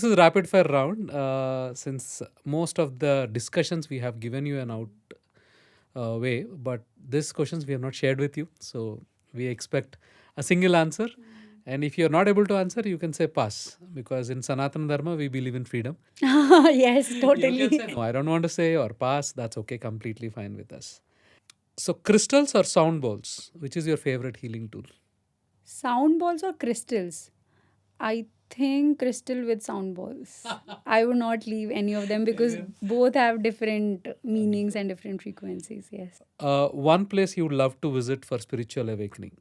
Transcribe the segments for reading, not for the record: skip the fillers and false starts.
this is rapid fire round. Since most of the discussions we have given you an out way, but these questions we have not shared with you. So we expect a single answer. And if you're not able to answer, you can say pass. Because in Sanatana Dharma, we believe in freedom. Yes, You can totally. say, no, I don't want to say or pass. That's okay. Completely fine with us. So crystals or sound bowls? Which is your favorite healing tool? Sound balls or crystals? I think crystal with sound balls. I would not leave any of them because both have different meanings and different frequencies. Yes. One place you would love to visit for spiritual awakening?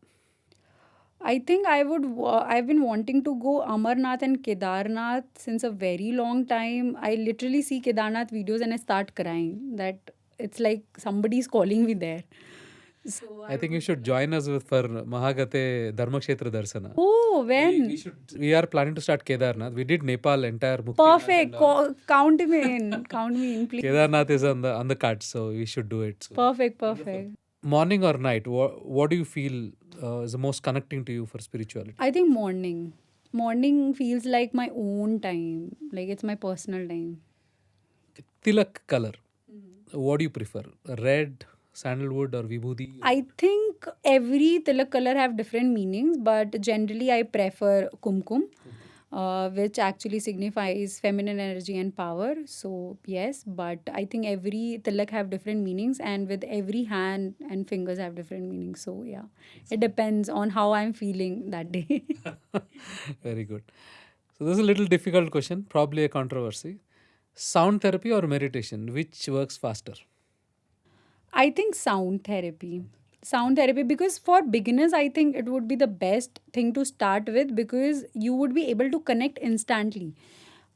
I think I've been wanting to go Amarnath and Kedarnath since a very long time. I literally see Kedarnath videos and I start crying that it's like somebody's calling me there. So I think you should join us with for Mahagate Dharmakshetra Darsana. Oh, when? We are planning to start Kedarnath. We did Nepal entire Mukti. Perfect. Count me in. Count me in, please. Kedarnath is on the cards, so we should do it soon. Perfect, perfect. Morning or night? What do you feel is the most connecting to you for spirituality? I think morning. Morning feels like my own time. Like it's my personal time. Tilak color. What do you prefer? Red, sandalwood, or vibhuti? I think every tilak color have different meanings, but generally I prefer kumkum, which actually signifies feminine energy and power. So yes, but I think every tilak have different meanings, and with every hand and fingers have different meanings. So yeah, it depends on how I'm feeling that day. Very good. So this is a little difficult question, probably a controversy. Sound therapy or meditation, which works faster? I think sound therapy. Sound therapy, because for beginners, I think it would be the best thing to start with because you would be able to connect instantly.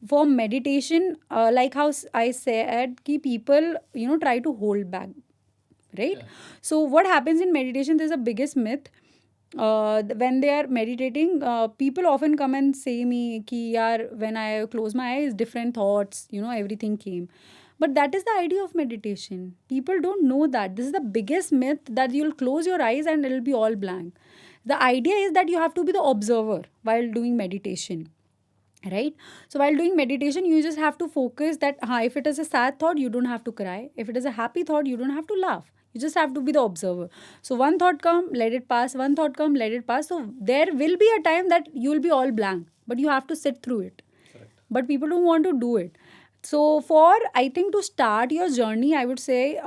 For meditation, like how I said, ki people, try to hold back, right? So what happens in meditation, there's a biggest myth. When they are meditating, people often come and say me ki yaar, when I close my eyes, different thoughts, everything came. But that is the idea of meditation. People don't know that. This is the biggest myth, that you'll close your eyes and it'll be all blank. The idea is that you have to be the observer while doing meditation, right? So while doing meditation, you just have to focus that if it is a sad thought, you don't have to cry. If it is a happy thought, you don't have to laugh. You just have to be the observer. So one thought come, let it pass. One thought come, let it pass. So there will be a time that you will be all blank, but you have to sit through it. But people don't want to do it. So for, I think, to start your journey, I would say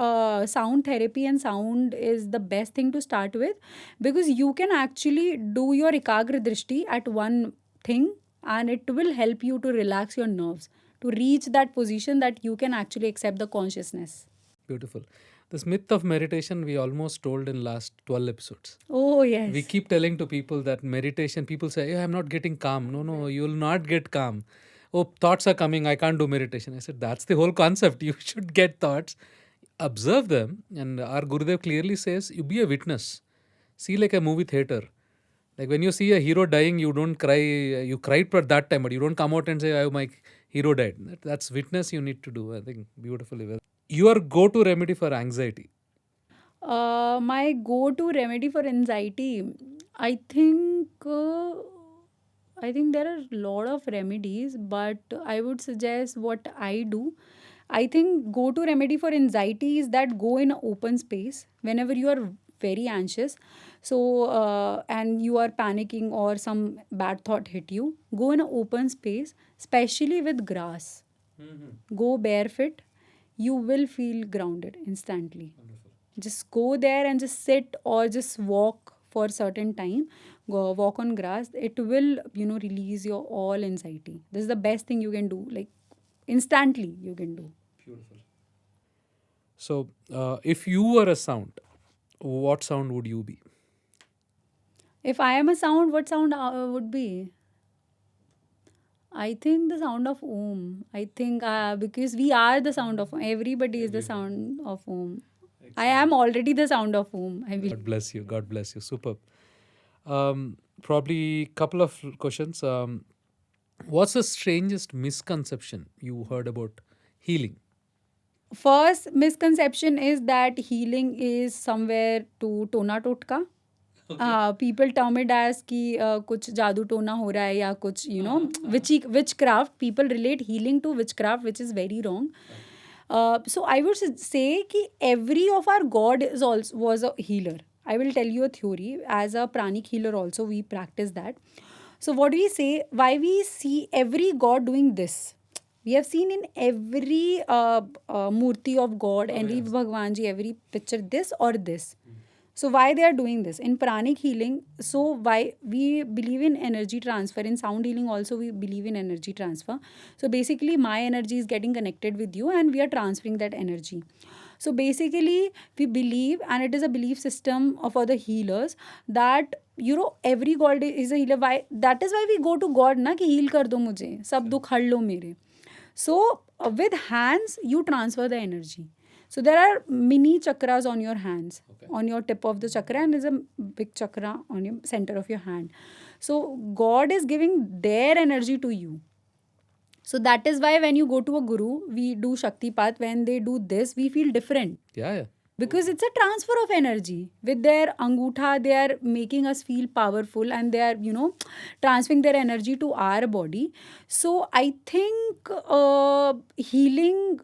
sound therapy and sound is the best thing to start with, because you can actually do your ekagra drishti at one thing, and it will help you to relax your nerves, to reach that position that you can actually accept the consciousness. Beautiful. This myth of meditation we almost told in last 12 episodes. Oh, yes. We keep telling to people that meditation, people say, I'm not getting calm. No, you will not get calm. Oh, thoughts are coming, I can't do meditation. I said, that's the whole concept. You should get thoughts, observe them. And our Gurudev clearly says, you be a witness. See like a movie theater. Like when you see a hero dying, you don't cry. You cried for that time, but you don't come out and say, oh, my hero died. That's witness you need to do. I think beautifully well. Your go-to remedy for anxiety? My go-to remedy for anxiety, I think, there are a lot of remedies, but I would suggest what I do. I think go-to remedy for anxiety is that go in an open space whenever you are very anxious. So, and you are panicking or some bad thought hit you, go in an open space, especially with grass. Go barefoot, you will feel grounded instantly. Just go there and just sit or just walk for a certain time. Go walk on grass. It will, release your all anxiety. This is the best thing you can do. Like instantly you can do. Beautiful. So, if you were a sound, what sound would you be? If I am a sound, what sound would be? I think the sound of Om. I think because we are the sound of Om. Everybody is the sound of Om. I am already the sound of Om. I will. God bless you. God bless you. Superb. Probably couple of questions. What's the strangest misconception you heard about healing? First misconception is that healing is somewhere to tona totka. People term it as कि कुछ जादू टोना हो रहा है या कुछ witchcraft. People relate healing to witchcraft, which is very wrong. So I would say कि every of our god is also was a healer. I will tell you a theory. As a pranic healer also, we practice that. So what we say, why we see every god doing this? We have seen in every murti of God, every Bhagwan ji, every picture, this or this. So why they are doing this in pranic healing? So why we believe in energy transfer, in sound healing also we believe in energy transfer. So basically my energy is getting connected with you and we are transferring that energy. So basically we believe, and it is a belief system for the healers, that every god is a healer. Why? That is why we go to God na कि heal कर दो मुझे, सब दुख हर लो मेरे. So with hands you transfer the energy. So there are mini chakras on your hands, on your tip of the chakra, and there's a big chakra on your center of your hand. So God is giving their energy to you. So that is why when you go to a guru, we do Shakti Path. When they do this, we feel different. Yeah. Because it's a transfer of energy. With their angutha, they are making us feel powerful and they are, transferring their energy to our body. So I think healing,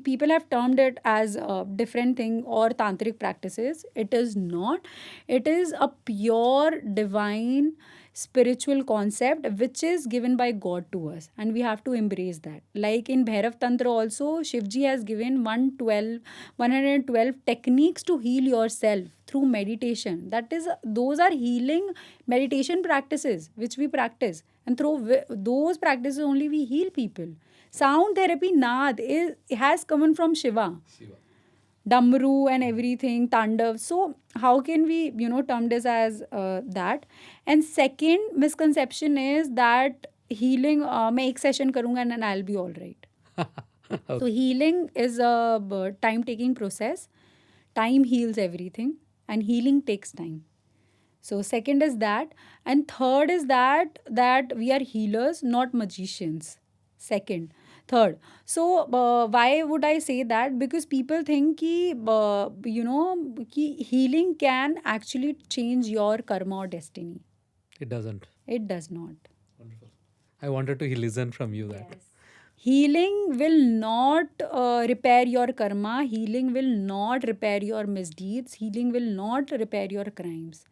people have termed it as a different thing or tantric practices. It is not. It is a pure divine spiritual concept which is given by God to us, and we have to embrace that. Like in Bhairav Tantra also, Shivji has given 112 techniques to heal yourself through meditation. Those are healing meditation practices which we practice, and through those practices only we heal people. Sound therapy, has come from Shiva. Damru and everything, Tandav. So how can we, term this as that? And second misconception is that healing, मैं एक session करूँगा and I'll be all right. So healing is a time-taking process. Time heals everything, and healing takes time. So second is that, and third is that we are healers, not magicians. Second. Third, so why would I say that? Because people think ki healing can actually change your karma or destiny. It doesn't. It does not. Wonderful. I wanted to listen from you that. Yes. Healing will not repair your karma. Healing will not repair your misdeeds. Healing will not repair your crimes.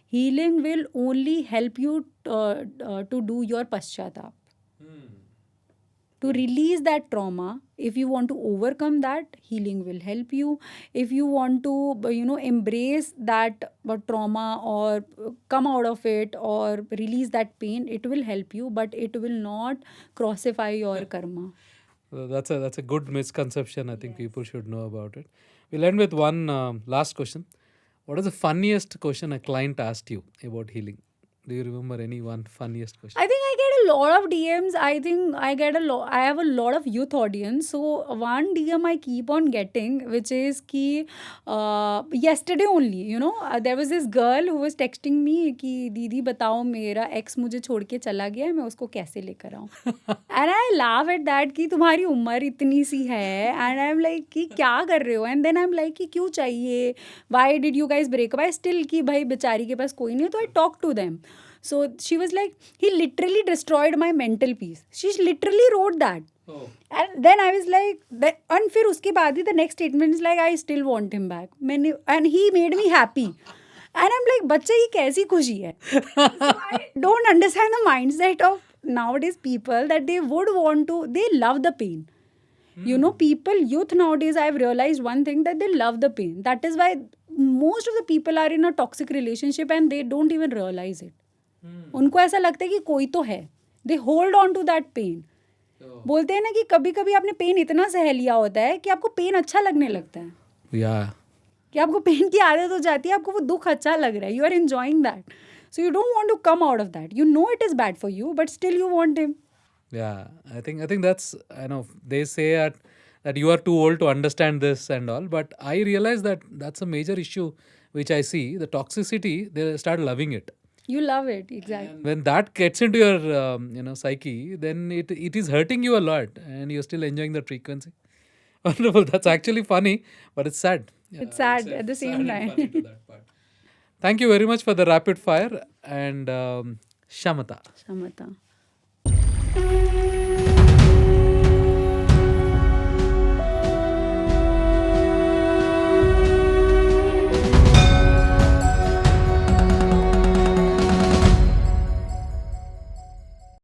Healing will only help you to do your paschatap. To release that trauma. If you want to overcome that, healing will help you. If you want to, embrace that trauma or come out of it or release that pain, it will help you, but it will not crucify your karma. That's a good misconception. I think people should know about it. We'll end with one last question. What is the funniest question a client asked you about healing? Do you remember any one funniest question? I think I get a lot of DMs. I think I have a lot of youth audience. So one DM I keep on getting, which is ki yesterday only, there was this girl who was texting me कि दीदी बताओ मेरा ex मुझे छोड़ के चला गया है, मैं उसको कैसे लेकर आऊँ. And I laugh at that कि तुम्हारी उम्र इतनी सी है, and I'm like कि क्या कर रहे हो, and then I'm like कि क्यों चाहिए, why did you guys break up? I still कि भाई बेचारी के पास कोई नहीं है, तो I talk to them. So she was like, he literally destroyed my mental peace. She literally wrote that. Oh. And then I was like, and फिर उसके बाद ही the next statement is like, I still want him back. And he made me happy. And I'm like, बच्चे ये कैसी खुशी है? So I don't understand the mindset of nowadays people that they would want to, they love the pain. Youth nowadays, I've realized one thing, that they love the pain. That is why most of the people are in a toxic relationship and they don't even realize it. उनको ऐसा लगता है कि कोई तो है. They hold on to that pain. बोलते हैं ना कि कभी कभी आपने पेन इतना सह लिया होता है कि आपको पेन अच्छा लगने लगता है. कि आपको पेन की आदत हो जाती है, आपको वो दुख अच्छा लग रहा है. You are enjoying that. So you don't want to come out of that. You know it is bad for you, but still you want him. Yeah, I think that's, they say that you are too old to understand this and all, but I realize that that's a major issue which I see. The toxicity, they start loving it. You love it, exactly. When that gets into your psyche, then it is hurting you a lot, and you're still enjoying the frequency. Wonderful. That's actually funny, but it's sad. It's sad at the same time. Funny to that part. Thank you very much for the rapid fire and Shamata. Shamata.